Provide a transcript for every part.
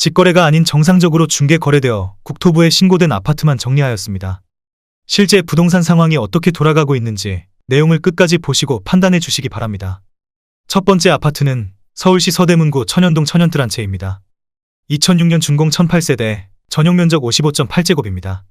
직거래가 아닌 정상적으로 중개 거래되어 국토부에 신고된 아파트만 정리하였습니다. 실제 부동산 상황이 어떻게 돌아가고 있는지 내용을 끝까지 보시고 판단해 주시기 바랍니다. 첫 번째 아파트는 서울시 서대문구 천연동 천연뜰 한 채입니다. 2006년 준공 1008세대, 전용면적 55.8제곱입니다.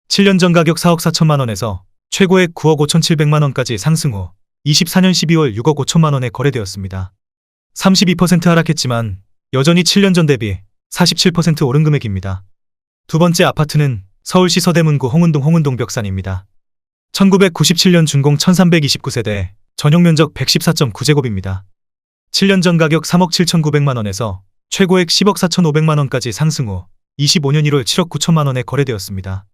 7년 전 가격 4억 4천만 원에서 최고액 9억 5천7백만 원까지 상승 후 24년 12월 6억 5천만 원에 거래되었습니다. 32% 하락했지만 여전히 7년 전 대비 47% 오른 금액입니다. 두 번째 아파트는 서울시 서대문구 홍은동 벽산입니다. 1997년 준공 1329세대, 전용면적 114.9제곱입니다. 7년 전 가격 3억 7천9백만 원에서 최고액 10억 4천5백만 원까지 상승 후 25년 1월 7억 9천만 원에 거래되었습니다.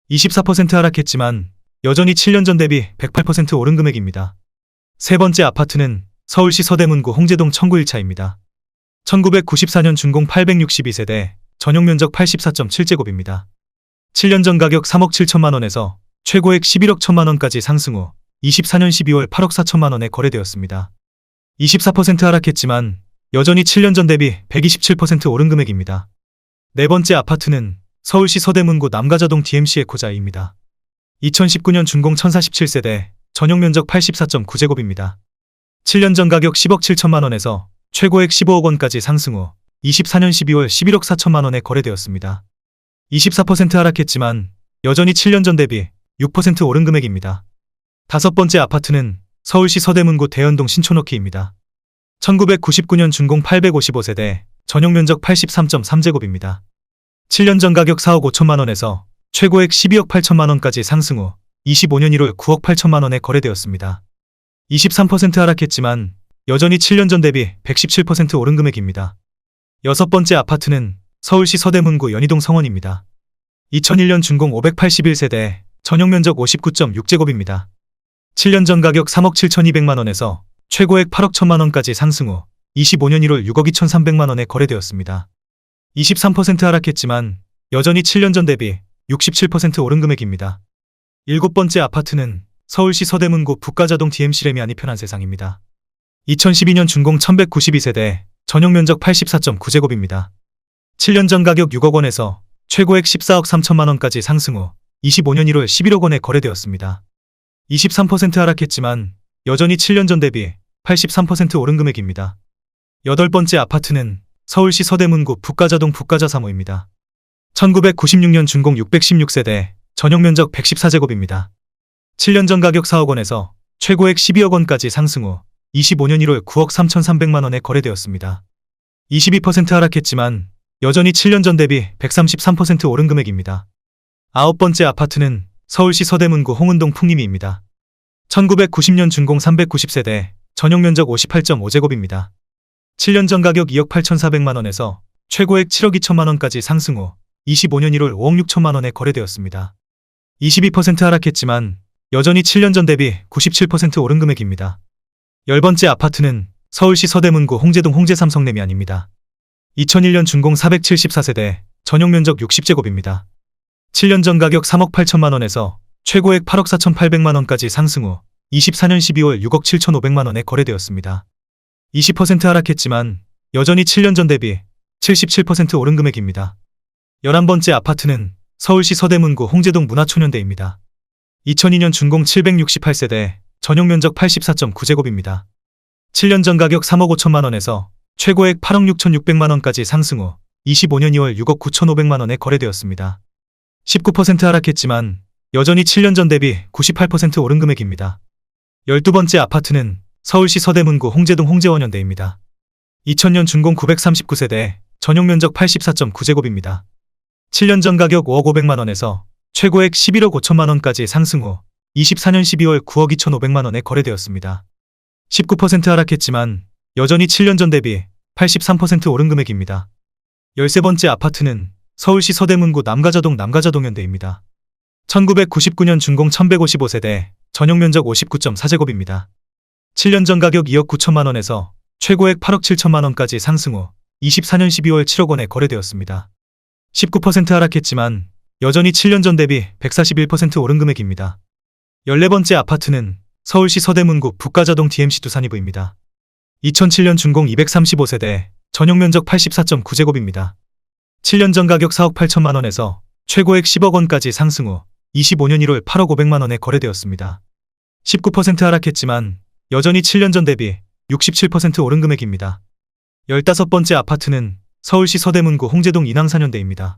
24% 하락했지만 여전히 7년 전 대비 108% 오른 금액입니다. 세 번째 아파트는 서울시 서대문구 홍제동 청구 1차입니다. 1994년 준공 862세대, 전용면적 84.7제곱입니다. 7년 전 가격 3억 7천만 원에서 최고액 11억 1천만 원까지 상승 후 24년 12월 8억 4천만 원에 거래되었습니다. 24% 하락했지만 여전히 7년 전 대비 127% 오른 금액입니다. 네 번째 아파트는 서울시 서대문구 남가자동 DMC 에코자이입니다. 2019년 준공 1047세대, 전용면적 84.9제곱입니다. 7년 전 가격 10억 7천만 원에서 최고액 15억 원까지 상승 후 24년 12월 11억 4천만 원에 거래되었습니다. 24% 하락했지만 여전히 7년 전 대비 6% 오른 금액입니다. 다섯 번째 아파트는 서울시 서대문구 대연동 신촌워키입니다. 1999년 준공 855세대, 전용면적 83.3제곱입니다. 7년 전 가격 4억 5천만 원에서 최고액 12억 8천만 원까지 상승 후 25년 1월 9억 8천만 원에 거래되었습니다. 23% 하락했지만 여전히 7년 전 대비 117% 오른 금액입니다. 여섯 번째 아파트는 서울시 서대문구 연희동 성원입니다. 2001년 준공 581세대, 전용면적 59.6제곱입니다. 7년 전 가격 3억 7천2백만 원에서 최고액 8억 1천만 원까지 상승 후 25년 1월 6억 2천3백만 원에 거래되었습니다. 23% 하락했지만 여전히 7년 전 대비 67% 오른 금액입니다. 일곱 번째 아파트는 서울시 서대문구 북가자동 DMC 레미안이 편한 세상입니다. 2012년 준공 1192세대, 전용면적 84.9제곱입니다. 7년 전 가격 6억 원에서 최고액 14억 3천만 원까지 상승 후 25년 1월 11억 원에 거래되었습니다. 23% 하락했지만 여전히 7년 전 대비 83% 오른 금액입니다. 여덟 번째 아파트는 서울시 서대문구 북가자동 북가자 3호입니다. 1996년 준공 616세대, 전용면적 114제곱입니다. 7년 전 가격 4억 원에서 최고액 12억 원까지 상승 후 25년 1월 9억 3천3백만 원에 거래되었습니다. 22% 하락했지만 여전히 7년 전 대비 133% 오른 금액입니다. 아홉 번째 아파트는 서울시 서대문구 홍은동 풍림이입니다. 1990년 준공 390세대, 전용면적 58.5제곱입니다. 7년 전 가격 2억 8천4백만 원에서 최고액 7억 2천만 원까지 상승 후 25년 1월 5억 6천만 원에 거래되었습니다. 22% 하락했지만 여전히 7년 전 대비 97% 오른 금액입니다. 열 번째 아파트는 서울시 서대문구 홍제동 홍제삼성 레미안입니다. 2001년 준공 474세대, 전용면적 60제곱입니다. 7년 전 가격 3억 8천만 원에서 최고액 8억 4천8백만 원까지 상승 후 24년 12월 6억 7천5백만 원에 거래되었습니다. 20% 하락했지만 여전히 7년 전 대비 77% 오른 금액입니다. 11번째 아파트는 서울시 서대문구 홍제동 문화초년대입니다. 2002년 준공 768세대, 전용면적 84.9제곱입니다. 7년 전 가격 3억 5천만 원에서 최고액 8억 6천6백만 원까지 상승 후 25년 2월 6억 9천5백만 원에 거래되었습니다. 19% 하락했지만 여전히 7년 전 대비 98% 오른 금액입니다. 12번째 아파트는 서울시 서대문구 홍제동 홍제원현대입니다. 2000년 준공 939세대, 전용면적 84.9제곱입니다. 7년 전 가격 5억 5백만 원에서 최고액 11억 5천만 원까지 상승 후 24년 12월 9억 2천5백만 원에 거래되었습니다. 19% 하락했지만 여전히 7년 전 대비 83% 오른 금액입니다. 13번째 아파트는 서울시 서대문구 남가자동 남가자동현대입니다. 1999년 준공 1155세대, 전용면적 59.4제곱입니다. 7년 전 가격 2억 9천만 원에서 최고액 8억 7천만 원까지 상승 후 24년 12월 7억 원에 거래되었습니다. 19% 하락했지만 여전히 7년 전 대비 141% 오른 금액입니다. 14번째 아파트는 서울시 서대문구 북가자동 DMC 두산이브입니다. 2007년 준공 235세대, 전용면적 84.9제곱입니다. 7년 전 가격 4억 8천만 원에서 최고액 10억 원까지 상승 후 25년 1월 8억 5백만 원에 거래되었습니다. 19% 하락했지만 여전히 7년 전 대비 67% 오른 금액입니다. 15번째 아파트는 서울시 서대문구 홍제동 인왕4년대입니다.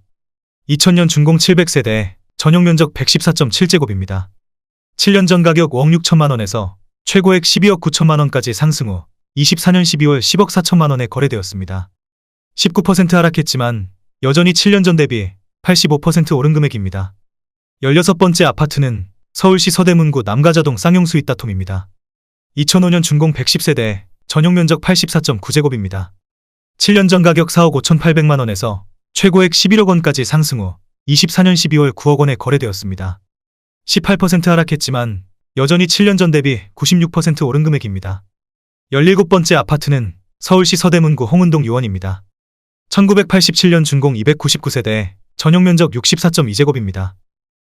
2000년 준공 700세대, 전용 면적 114.7제곱입니다. 7년 전 가격 5억 6천만 원에서 최고액 12억 9천만 원까지 상승 후 24년 12월 10억 4천만 원에 거래되었습니다. 19% 하락했지만 여전히 7년 전 대비 85% 오른 금액입니다. 16번째 아파트는 서울시 서대문구 남가자동 쌍용수 이따톰입니다. 2005년 준공 110세대, 전용 면적 84.9제곱입니다. 7년 전 가격 4억 5,800만 원에서 최고액 11억 원까지 상승 후 24년 12월 9억 원에 거래되었습니다. 18% 하락했지만 여전히 7년 전 대비 96% 오른 금액입니다. 17번째 아파트는 서울시 서대문구 홍은동 유원입니다. 1987년 준공 299세대, 전용 면적 64.2제곱입니다.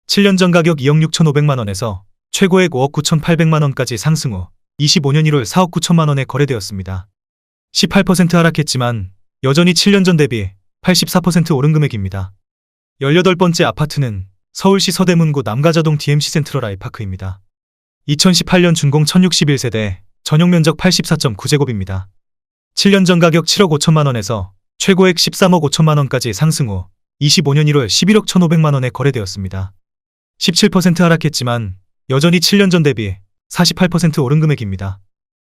7년 전 가격 2억 6,500만 원에서 최고액 5억 9,800만 원까지 상승 후 25년 1월 4억 9천만 원에 거래되었습니다. 18% 하락했지만 여전히 7년 전 대비 84% 오른 금액입니다. 18번째 아파트는 서울시 서대문구 남가자동 DMC 센트럴 아이파크입니다. 2018년 준공 1061세대, 전용 면적 84.9제곱입니다. 7년 전 가격 7억 5천만 원에서 최고액 13억 5천만 원까지 상승 후 25년 1월 11억 1,500만 원에 거래되었습니다. 17% 하락했지만 여전히 7년 전 대비 48% 오른 금액입니다.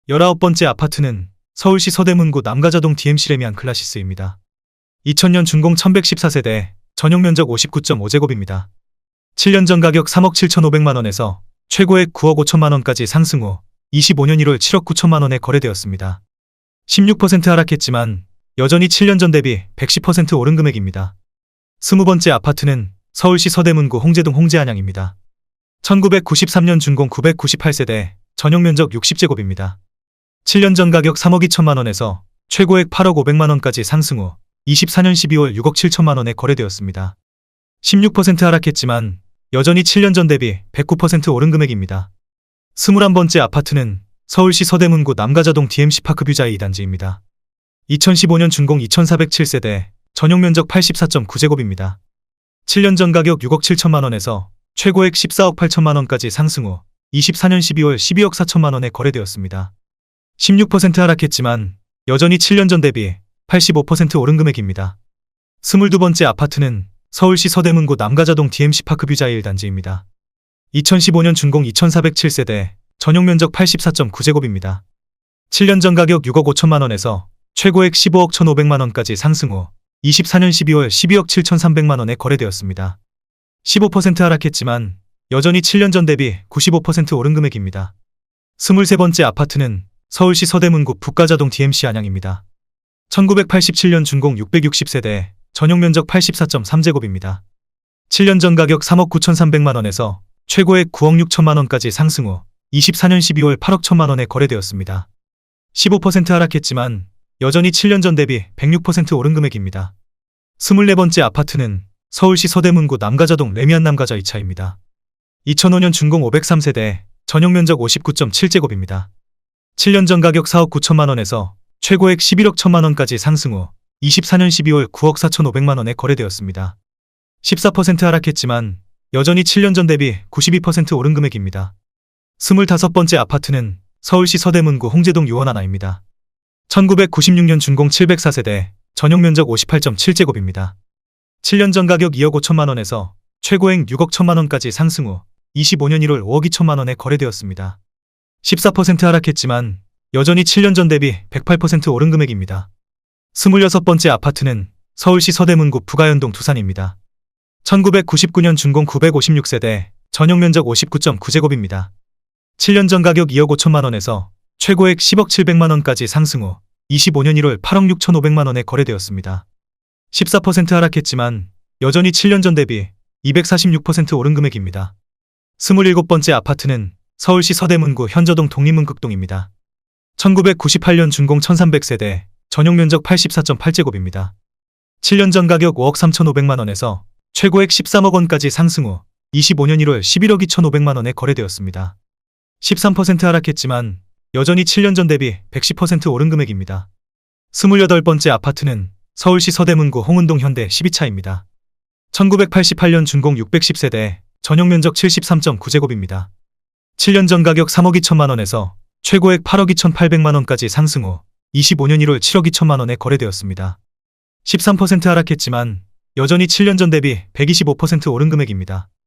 19번째 아파트는 서울시 서대문구 남가자동 DMC 레미안 클라시스입니다. 2000년 준공 1114세대, 전용 면적 59.5제곱입니다. 7년 전 가격 3억 7,500만 원에서 최고액 9억 5천만 원까지 상승 후 25년 1월 7억 9천만 원에 거래되었습니다. 16% 하락했지만 여전히 7년 전 대비 110% 오른 금액입니다. 20번째 아파트는 서울시 서대문구 홍제동 홍제안양입니다. 1993년 준공 998세대, 전용 면적 60제곱입니다. 7년 전 가격 3억 2천만 원에서 최고액 8억 5백만 원까지 상승 후 24년 12월 6억 7천만 원에 거래되었습니다. 16% 하락했지만 여전히 7년 전 대비 109% 오른 금액입니다. 21번째 아파트는 서울시 서대문구 남가자동 DMC 파크뷰자이 2단지입니다. 2015년 준공 2407세대, 전용 면적 84.9제곱입니다. 7년 전 가격 6억 7천만 원에서 최고액 14억 8천만 원까지 상승 후 24년 12월 12억 4천만 원에 거래되었습니다. 16% 하락했지만 여전히 7년 전 대비 85% 오른 금액입니다. 22번째 아파트는 서울시 서대문구 남가자동 DMC 파크뷰자이 1단지입니다. 2015년 준공 2407세대, 전용 면적 84.9제곱입니다. 7년 전 가격 6억 5천만 원에서 최고액 15억 1,500만 원까지 상승 후 24년 12월 12억 7,300만 원에 거래되었습니다. 15% 하락했지만 여전히 7년 전 대비 95% 오른 금액입니다. 23번째 아파트는 서울시 서대문구 북가자동 DMC 안양입니다. 1987년 준공 660세대, 전용 면적 84.3제곱입니다. 7년 전 가격 3억 9,300만 원에서 최고액 9억 6천만 원까지 상승 후 24년 12월 8억 1천만 원에 거래되었습니다. 15% 하락했지만 여전히 7년 전 대비 106% 오른 금액입니다. 24번째 아파트는 서울시 서대문구 남가자동 레미안 남가자 2차입니다. 2005년 준공 503세대, 전용 면적 59.7제곱입니다. 7년 전 가격 4억 9천만 원에서 최고액 11억 1천만 원까지 상승 후 24년 12월 9억 4,500만 원에 거래되었습니다. 14% 하락했지만 여전히 7년 전 대비 92% 오른 금액입니다. 25번째 아파트는 서울시 서대문구 홍제동 유원 하나입니다. 1996년 준공 704세대, 전용 면적 58.7제곱입니다. 7년 전 가격 2억 5천만 원에서 최고액 6억 1천만 원까지 상승 후 25년 1월 5억 2천만 원에 거래되었습니다. 14% 하락했지만 여전히 7년 전 대비 108% 오른 금액입니다. 26번째 아파트는 서울시 서대문구 부가연동 두산입니다. 1999년 준공 956세대, 전용 면적 59.9제곱입니다. 7년 전 가격 2억 5천만 원에서 최고액 10억 7백만 원까지 상승 후 25년 1월 8억 6,500만 원에 거래되었습니다. 14% 하락했지만 여전히 7년 전 대비 246% 오른 금액입니다. 27번째 아파트는 서울시 서대문구 현저동 독립문극동입니다. 1998년 준공 1300세대, 전용 면적 84.8제곱입니다. 7년 전 가격 5억 3,500만 원에서 최고액 13억 원까지 상승 후 25년 1월 11억 2,500만 원에 거래되었습니다. 13% 하락했지만 여전히 7년 전 대비 110% 오른 금액입니다. 28번째 아파트는 서울시 서대문구 홍은동 현대 12차입니다. 1988년 준공 610세대, 전용 면적 73.9제곱입니다. 7년 전 가격 3억 2천만 원에서 최고액 8억 2,800만 원까지 상승 후 25년 1월 7억 2천만 원에 거래되었습니다. 13% 하락했지만 여전히 7년 전 대비 125% 오른 금액입니다.